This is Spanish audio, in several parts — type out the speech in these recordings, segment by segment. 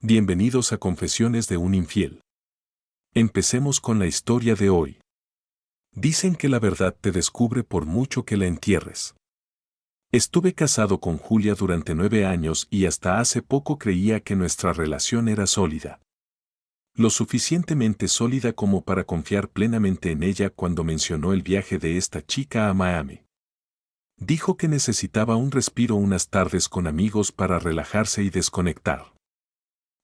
Bienvenidos a Confesiones de un Infiel. Empecemos con la historia de hoy. Dicen que la verdad te descubre por mucho que la entierres. Estuve casado con Julia durante 9 años y hasta hace poco creía que nuestra relación era sólida. Lo suficientemente sólida como para confiar plenamente en ella cuando mencionó el viaje de esta chica a Miami. Dijo que necesitaba un respiro unas tardes con amigos para relajarse y desconectar.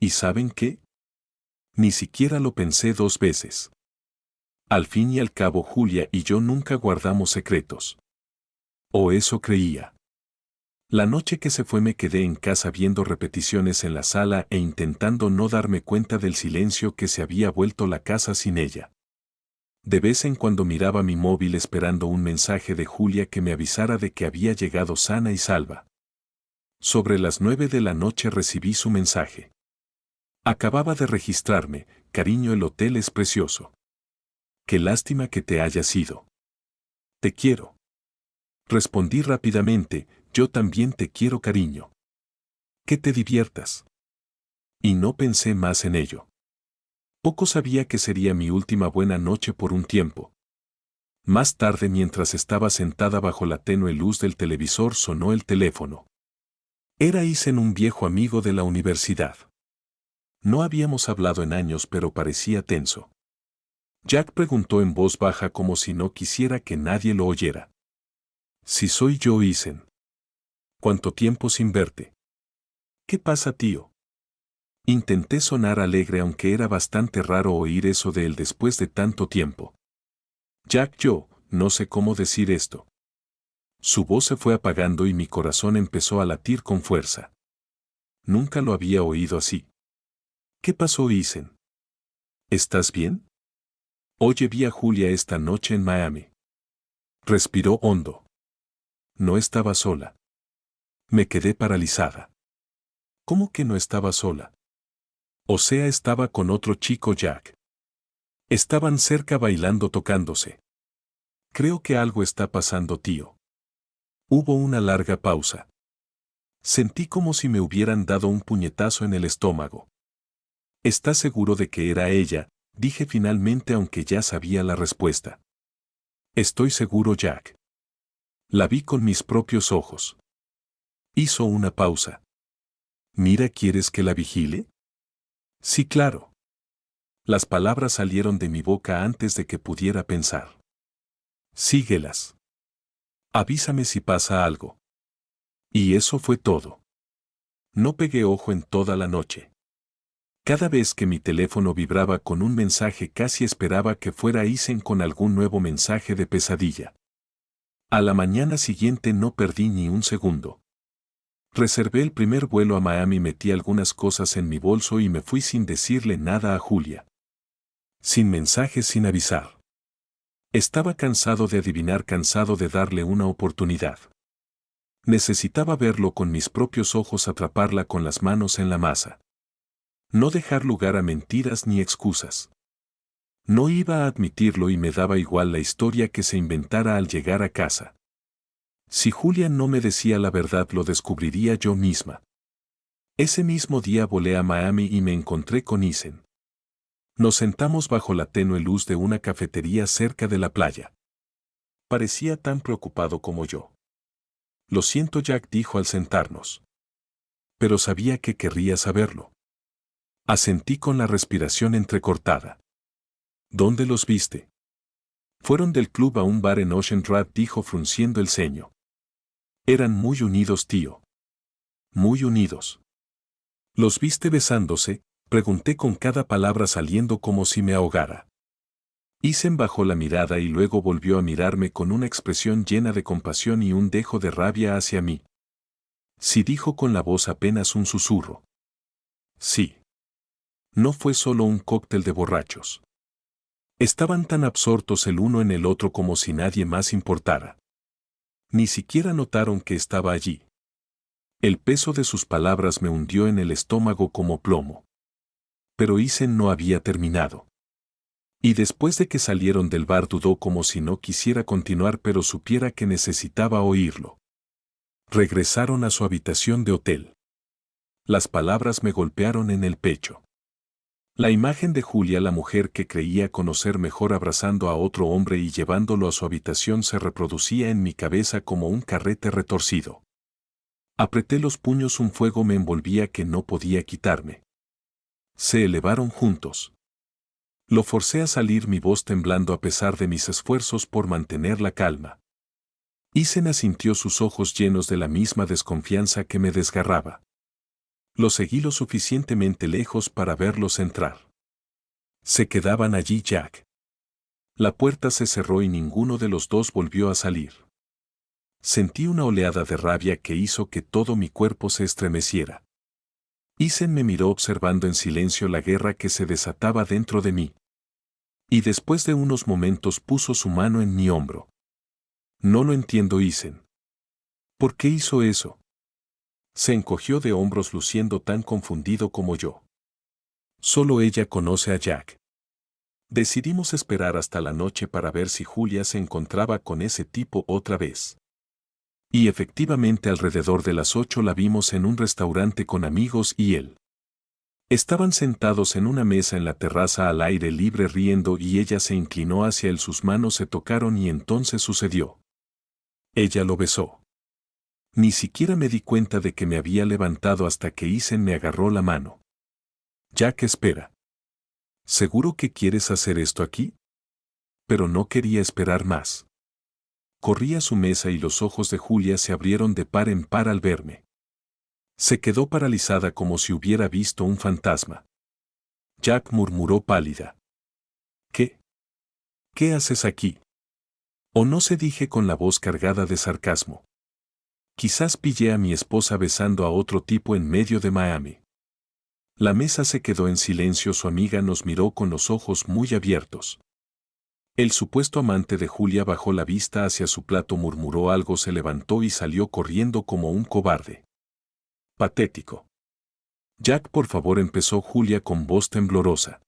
¿Y saben qué? Ni siquiera lo pensé 2 veces. Al fin y al cabo Julia y yo nunca guardamos secretos. O eso creía. La noche que se fue me quedé en casa viendo repeticiones en la sala e intentando no darme cuenta del silencio que se había vuelto la casa sin ella. De vez en cuando miraba mi móvil esperando un mensaje de Julia que me avisara de que había llegado sana y salva. Sobre las 9 de la noche recibí su mensaje. Acababa de registrarme, cariño, el hotel es precioso. Qué lástima que te hayas ido. Te quiero. Respondí rápidamente, yo también te quiero, cariño. Que te diviertas. Y no pensé más en ello. Poco sabía que sería mi última buena noche por un tiempo. Más tarde, mientras estaba sentada bajo la tenue luz del televisor, sonó el teléfono. Era Isen, un viejo amigo de la universidad. No habíamos hablado en años, pero parecía tenso. Jack preguntó en voz baja como si no quisiera que nadie lo oyera. Si soy yo, Isen. ¿Cuánto tiempo sin verte? ¿Qué pasa, tío? Intenté sonar alegre, aunque era bastante raro oír eso de él después de tanto tiempo. Jack, yo no sé cómo decir esto. Su voz se fue apagando y mi corazón empezó a latir con fuerza. Nunca lo había oído así. ¿Qué pasó, Isen? ¿Estás bien? Oye, vi a Julia esta noche en Miami. Respiró hondo. No estaba sola. Me quedé paralizada. ¿Cómo que no estaba sola? O sea, estaba con otro chico, Jack. Estaban cerca bailando, tocándose. Creo que algo está pasando, tío. Hubo una larga pausa. Sentí como si me hubieran dado un puñetazo en el estómago. ¿Estás seguro de que era ella?, dije finalmente, aunque ya sabía la respuesta. Estoy seguro, Jack. La vi con mis propios ojos. Hizo una pausa. Mira, ¿quieres que la vigile? Sí, claro. Las palabras salieron de mi boca antes de que pudiera pensar. Síguelas. Avísame si pasa algo. Y eso fue todo. No pegué ojo en toda la noche. Cada vez que mi teléfono vibraba con un mensaje, casi esperaba que fuera Isen con algún nuevo mensaje de pesadilla. A la mañana siguiente no perdí ni un segundo. Reservé el primer vuelo a Miami, metí algunas cosas en mi bolso y me fui sin decirle nada a Julia. Sin mensajes, sin avisar. Estaba cansado de adivinar, cansado de darle una oportunidad. Necesitaba verlo con mis propios ojos, atraparla con las manos en la masa. No dejar lugar a mentiras ni excusas. No iba a admitirlo y me daba igual la historia que se inventara al llegar a casa. Si Julia no me decía la verdad, lo descubriría yo misma. Ese mismo día volé a Miami y me encontré con Isen. Nos sentamos bajo la tenue luz de una cafetería cerca de la playa. Parecía tan preocupado como yo. Lo siento, Jack, dijo al sentarnos. Pero sabía que querría saberlo. Asentí con la respiración entrecortada. ¿Dónde los viste? Fueron del club a un bar en Ocean Drive, dijo frunciendo el ceño. Eran muy unidos, tío. Muy unidos. ¿Los viste besándose?, pregunté con cada palabra saliendo como si me ahogara. Isen bajó la mirada y luego volvió a mirarme con una expresión llena de compasión y un dejo de rabia hacia mí. Sí, dijo con la voz apenas un susurro. Sí. No fue solo un cóctel de borrachos. Estaban tan absortos el uno en el otro como si nadie más importara. Ni siquiera notaron que estaba allí. El peso de sus palabras me hundió en el estómago como plomo. Pero Isen no había terminado. Y después de que salieron del bar dudó como si no quisiera continuar, pero supiera que necesitaba oírlo. Regresaron a su habitación de hotel. Las palabras me golpearon en el pecho. La imagen de Julia, la mujer que creía conocer mejor, abrazando a otro hombre y llevándolo a su habitación, se reproducía en mi cabeza como un carrete retorcido. Apreté los puños, un fuego me envolvía que no podía quitarme. Se elevaron juntos. Lo forcé a salir, mi voz temblando a pesar de mis esfuerzos por mantener la calma. Isen asintió, sus ojos llenos de la misma desconfianza que me desgarraba. Lo seguí lo suficientemente lejos para verlos entrar. Se quedaban allí Jack. La puerta se cerró y ninguno de los dos volvió a salir. Sentí una oleada de rabia que hizo que todo mi cuerpo se estremeciera. Isen me miró observando en silencio la guerra que se desataba dentro de mí. Y después de unos momentos puso su mano en mi hombro. No lo entiendo, Isen. ¿Por qué hizo eso? Se encogió de hombros luciendo tan confundido como yo. Solo ella conoce a Jack. Decidimos esperar hasta la noche para ver si Julia se encontraba con ese tipo otra vez. Y efectivamente alrededor de las 8 la vimos en un restaurante con amigos y él. Estaban sentados en una mesa en la terraza al aire libre riendo y ella se inclinó hacia él, sus manos se tocaron y entonces sucedió. Ella lo besó. Ni siquiera me di cuenta de que me había levantado hasta que Isen me agarró la mano. Jack, espera. ¿Seguro que quieres hacer esto aquí? Pero no quería esperar más. Corrí a su mesa y los ojos de Julia se abrieron de par en par al verme. Se quedó paralizada como si hubiera visto un fantasma. Jack, murmuró pálida. ¿Qué? ¿Qué haces aquí? O no se, dije con la voz cargada de sarcasmo. Quizás pillé a mi esposa besando a otro tipo en medio de Miami. La mesa se quedó en silencio, su amiga nos miró con los ojos muy abiertos. El supuesto amante de Julia bajó la vista hacia su plato, murmuró algo, se levantó y salió corriendo como un cobarde. Patético. Jack, por favor, empezó Julia con voz temblorosa.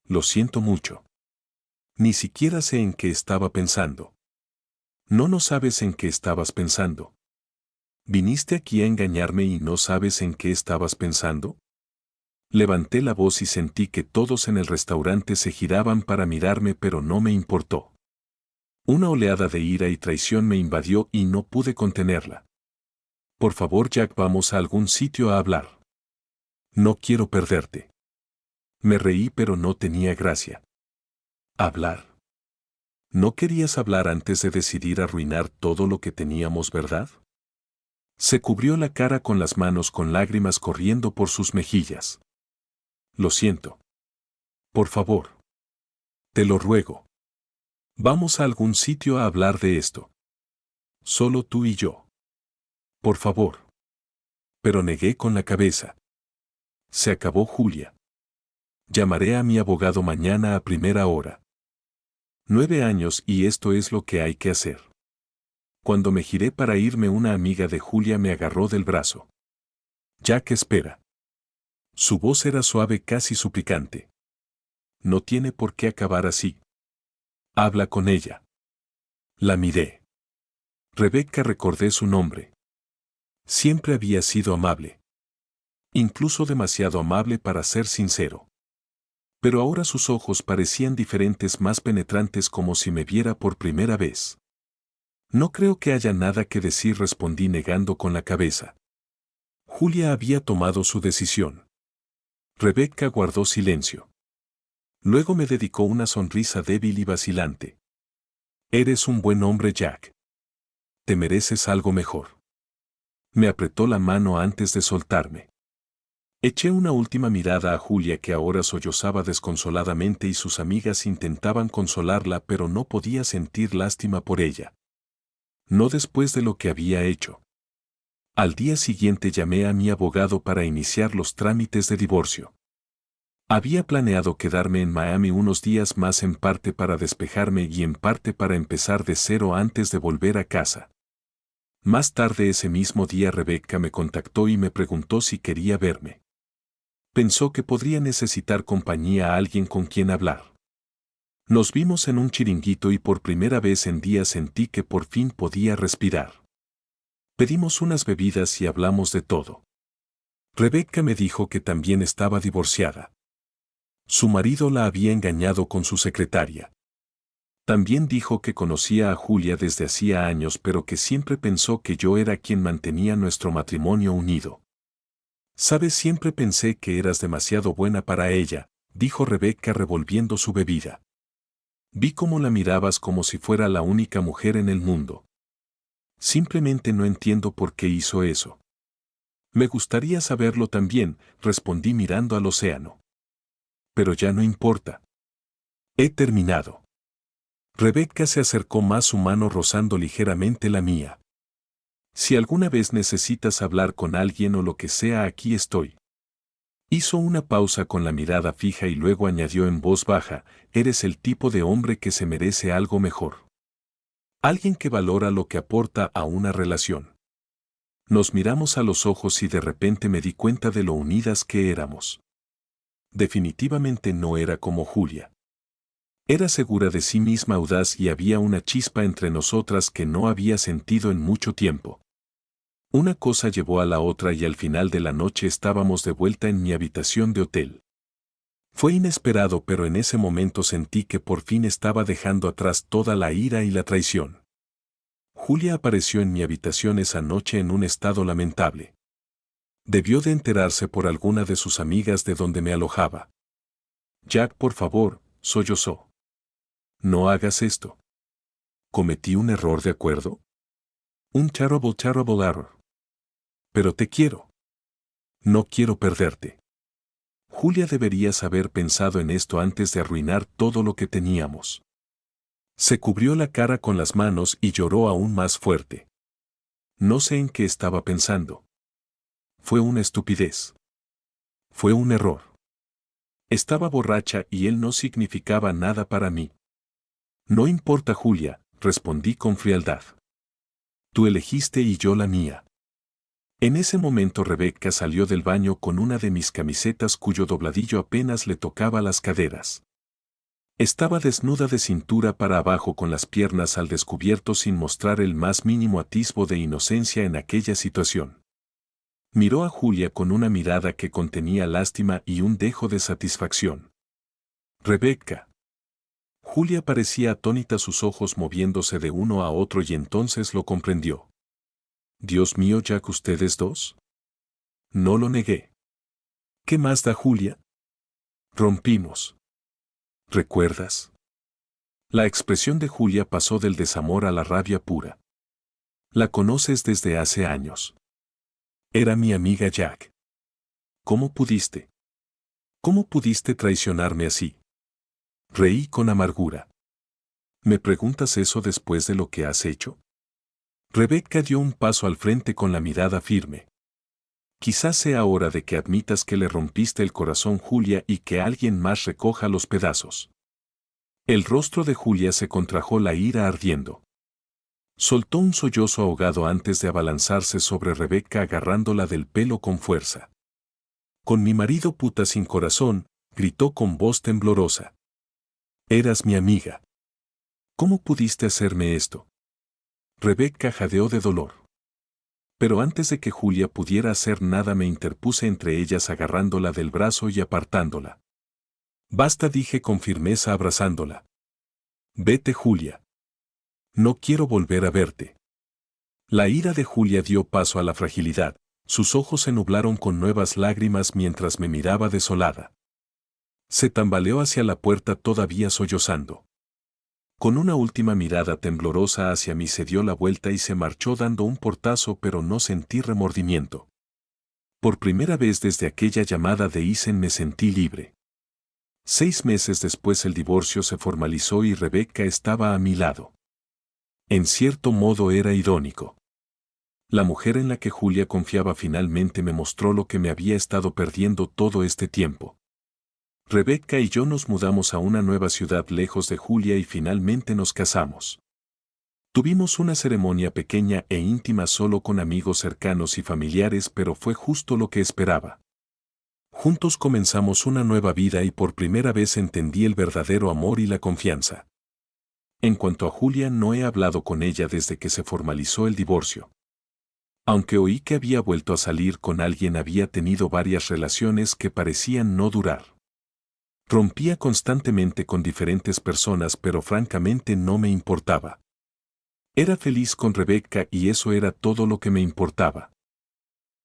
Lo siento mucho. Ni siquiera sé en qué estaba pensando. No sabes en qué estabas pensando. ¿Viniste aquí a engañarme y no sabes en qué estabas pensando? Levanté la voz y sentí que todos en el restaurante se giraban para mirarme, pero no me importó. Una oleada de ira y traición me invadió y no pude contenerla. Por favor, Jack, vamos a algún sitio a hablar. No quiero perderte. Me reí, pero no tenía gracia. ¿Hablar? ¿No querías hablar antes de decidir arruinar todo lo que teníamos, verdad? Se cubrió la cara con las manos, con lágrimas corriendo por sus mejillas. Lo siento. Por favor. Te lo ruego. Vamos a algún sitio a hablar de esto. Solo tú y yo. Por favor. Pero negué con la cabeza. Se acabó, Julia. Llamaré a mi abogado mañana a primera hora. 9 años y esto es lo que hay que hacer. Cuando me giré para irme, una amiga de Julia me agarró del brazo. Jack, espera. Su voz era suave, casi suplicante. No tiene por qué acabar así. Habla con ella. La miré. Rebecca, recordé su nombre. Siempre había sido amable. Incluso demasiado amable para ser sincero. Pero ahora sus ojos parecían diferentes, más penetrantes, como si me viera por primera vez. No creo que haya nada que decir, respondí negando con la cabeza. Julia había tomado su decisión. Rebecca guardó silencio. Luego me dedicó una sonrisa débil y vacilante. Eres un buen hombre, Jack. Te mereces algo mejor. Me apretó la mano antes de soltarme. Eché una última mirada a Julia, que ahora sollozaba desconsoladamente, y sus amigas intentaban consolarla, pero no podía sentir lástima por ella. No después de lo que había hecho. Al día siguiente llamé a mi abogado para iniciar los trámites de divorcio. Había planeado quedarme en Miami unos días más, en parte para despejarme y en parte para empezar de cero antes de volver a casa. Más tarde ese mismo día Rebecca me contactó y me preguntó si quería verme. Pensó que podría necesitar compañía, a alguien con quien hablar. Nos vimos en un chiringuito y por primera vez en días sentí que por fin podía respirar. Pedimos unas bebidas y hablamos de todo. Rebecca me dijo que también estaba divorciada. Su marido la había engañado con su secretaria. También dijo que conocía a Julia desde hacía años, pero que siempre pensó que yo era quien mantenía nuestro matrimonio unido. Sabes, siempre pensé que eras demasiado buena para ella, dijo Rebecca revolviendo su bebida. Vi cómo la mirabas como si fuera la única mujer en el mundo. Simplemente no entiendo por qué hizo eso. Me gustaría saberlo también, respondí mirando al océano. Pero ya no importa. He terminado. Rebecca se acercó más, su mano rozando ligeramente la mía. Si alguna vez necesitas hablar con alguien o lo que sea, aquí estoy. Hizo una pausa con la mirada fija y luego añadió en voz baja, eres el tipo de hombre que se merece algo mejor. Alguien que valora lo que aporta a una relación. Nos miramos a los ojos y de repente me di cuenta de lo unidas que éramos. Definitivamente no era como Julia. Era segura de sí misma, audaz, y había una chispa entre nosotras que no había sentido en mucho tiempo. Una cosa llevó a la otra y al final de la noche estábamos de vuelta en mi habitación de hotel. Fue inesperado, pero en ese momento sentí que por fin estaba dejando atrás toda la ira y la traición. Julia apareció en mi habitación esa noche en un estado lamentable. Debió de enterarse por alguna de sus amigas de donde me alojaba. Jack, por favor, sollozó. No hagas esto. Cometí un error, ¿de acuerdo? Un terrible error. Pero te quiero. No quiero perderte. Julia, deberías haber pensado en esto antes de arruinar todo lo que teníamos. Se cubrió la cara con las manos y lloró aún más fuerte. No sé en qué estaba pensando. Fue una estupidez. Fue un error. Estaba borracha y él no significaba nada para mí. No importa, Julia, respondí con frialdad. Tú elegiste y yo la mía. En ese momento Rebecca salió del baño con una de mis camisetas cuyo dobladillo apenas le tocaba las caderas. Estaba desnuda de cintura para abajo, con las piernas al descubierto, sin mostrar el más mínimo atisbo de inocencia en aquella situación. Miró a Julia con una mirada que contenía lástima y un dejo de satisfacción. Rebecca. Julia parecía atónita, sus ojos moviéndose de uno a otro, y entonces lo comprendió. Dios mío, Jack, ¿ustedes dos? No lo negué. ¿Qué más da, Julia? Rompimos. ¿Recuerdas? La expresión de Julia pasó del desamor a la rabia pura. La conoces desde hace años. Era mi amiga, Jack. ¿Cómo pudiste? ¿Cómo pudiste traicionarme así? Reí con amargura. ¿Me preguntas eso después de lo que has hecho? Rebecca dio un paso al frente con la mirada firme. Quizás sea hora de que admitas que le rompiste el corazón, Julia, y que alguien más recoja los pedazos. El rostro de Julia se contrajo, la ira ardiendo. Soltó un sollozo ahogado antes de abalanzarse sobre Rebecca, agarrándola del pelo con fuerza. Con mi marido, puta sin corazón, gritó con voz temblorosa. Eras mi amiga. ¿Cómo pudiste hacerme esto? Rebecca jadeó de dolor. Pero antes de que Julia pudiera hacer nada, me interpuse entre ellas, agarrándola del brazo y apartándola. Basta, dije con firmeza, abrazándola. Vete, Julia. No quiero volver a verte. La ira de Julia dio paso a la fragilidad, sus ojos se nublaron con nuevas lágrimas mientras me miraba desolada. Se tambaleó hacia la puerta, todavía sollozando. Con una última mirada temblorosa hacia mí, se dio la vuelta y se marchó dando un portazo, pero no sentí remordimiento. Por primera vez desde aquella llamada de Isen me sentí libre. 6 meses después el divorcio se formalizó y Rebecca estaba a mi lado. En cierto modo era irónico. La mujer en la que Julia confiaba finalmente me mostró lo que me había estado perdiendo todo este tiempo. Rebecca y yo nos mudamos a una nueva ciudad lejos de Julia y finalmente nos casamos. Tuvimos una ceremonia pequeña e íntima, solo con amigos cercanos y familiares, pero fue justo lo que esperaba. Juntos comenzamos una nueva vida y por primera vez entendí el verdadero amor y la confianza. En cuanto a Julia, no he hablado con ella desde que se formalizó el divorcio. Aunque oí que había vuelto a salir con alguien, había tenido varias relaciones que parecían no durar. Rompía constantemente con diferentes personas, pero francamente no me importaba. Era feliz con Rebecca y eso era todo lo que me importaba.